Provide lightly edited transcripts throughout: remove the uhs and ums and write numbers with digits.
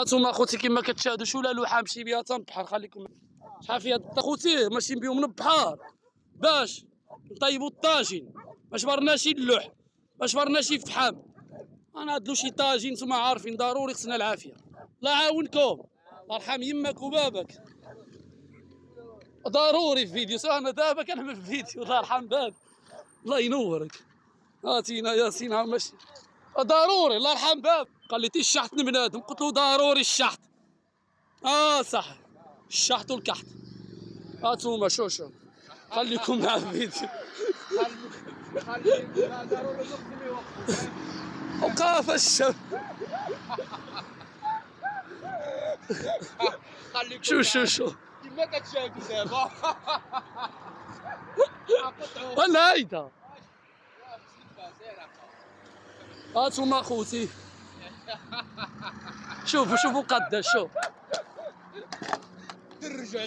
هانتوما اخوتي كما كتشاهدوا شولا لوحه نمشي بها حتى البحر. خليكم شحال فيها اخوتي ماشيين بهم للبحر باش نطيبوا الطاجين، ما شبرناش اللوح، ما شبرناش فحم. انا هادلو شي طاجين نتوما عارفين ضروري خصنا العافيه. الله يعاونكم، الله يرحم يمك وبابك. ضروري في فيديو، انا دابا كنعمل في فيديو. الله يرحم بابك، الله ينورك. هاتينا ياسين ها ماشي ضروري. الله يرحم بابك. خليتي الشحط من بنادم، قلت له ضروري الشحط. صح، الشحط والكحط. هانتوما شو خليكم مع الفيديو. وقاف الشب. شو كيما كتشاهد دابا. ولا هيدا. هانتوما اخوتي شوفوا قداش. شوف درجوا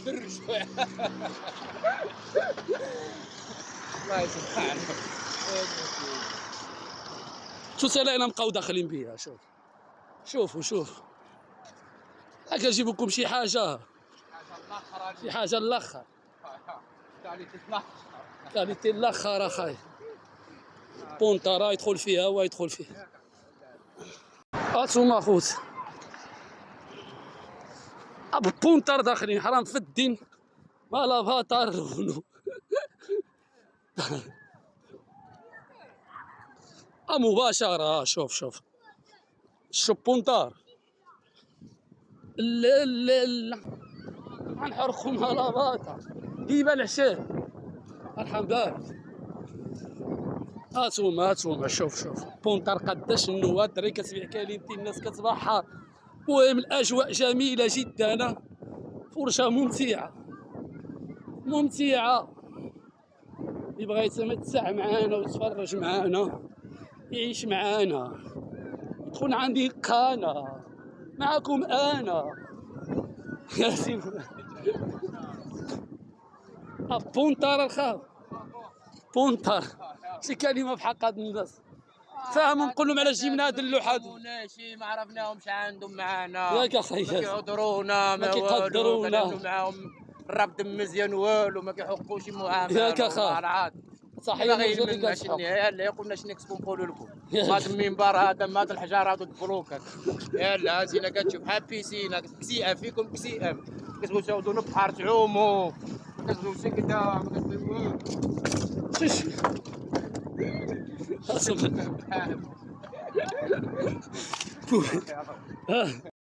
الله يسمح. شو سلاينا نبقاو داخلين بيها. شوفوا هاكا نجيب لكم شي حاجه الاخر. كاليتي الاخر اخاي. بونطا يدخل فيها ويدخل فيها. هانتوما اخوتي بونطر داخلين حرام في الدين ما لا بهاتار لونو. مباشرة. شوف بونطار. لا غنحرقهم على باطا ديما العشاء. ارحم بابك. هاتوما شوف بونطار قداش النواه. الدراري كتبيع كاليتي، الناس كتبحر. المهم الاجواء جميله جدا، فرجه ممتعه. اللي بغا يتمتع معانا ويتفرج معانا يعيش معانا يدخل عندي القناه. معكم انا ياسين. بونطار الخاف. بونطار شي كلمه بحق هاد الناس. فاهم نقول لهم علاش جبنا هاد اللوحه. شي ما عرفناهمش عندهم معانا. ياك اخي ما كيهضرونا ما كيقدرونا. كنديروا معاهم الربط مزيان والو، ما كيحقوش المعامله. ياك اخا صحيح. ما غيهمناش يلا قلنا شنو خصكم نقولوا لكم. هذا المنبر هذا هذا الحجار هذا البروكات. يلا زينه كتشوف بحال بيسينا كسيئه فيكم كسيئه. كتبغيو تاخذوا البحر تعوموا، ما كتبغيوش كدا ما كتبغيو والو.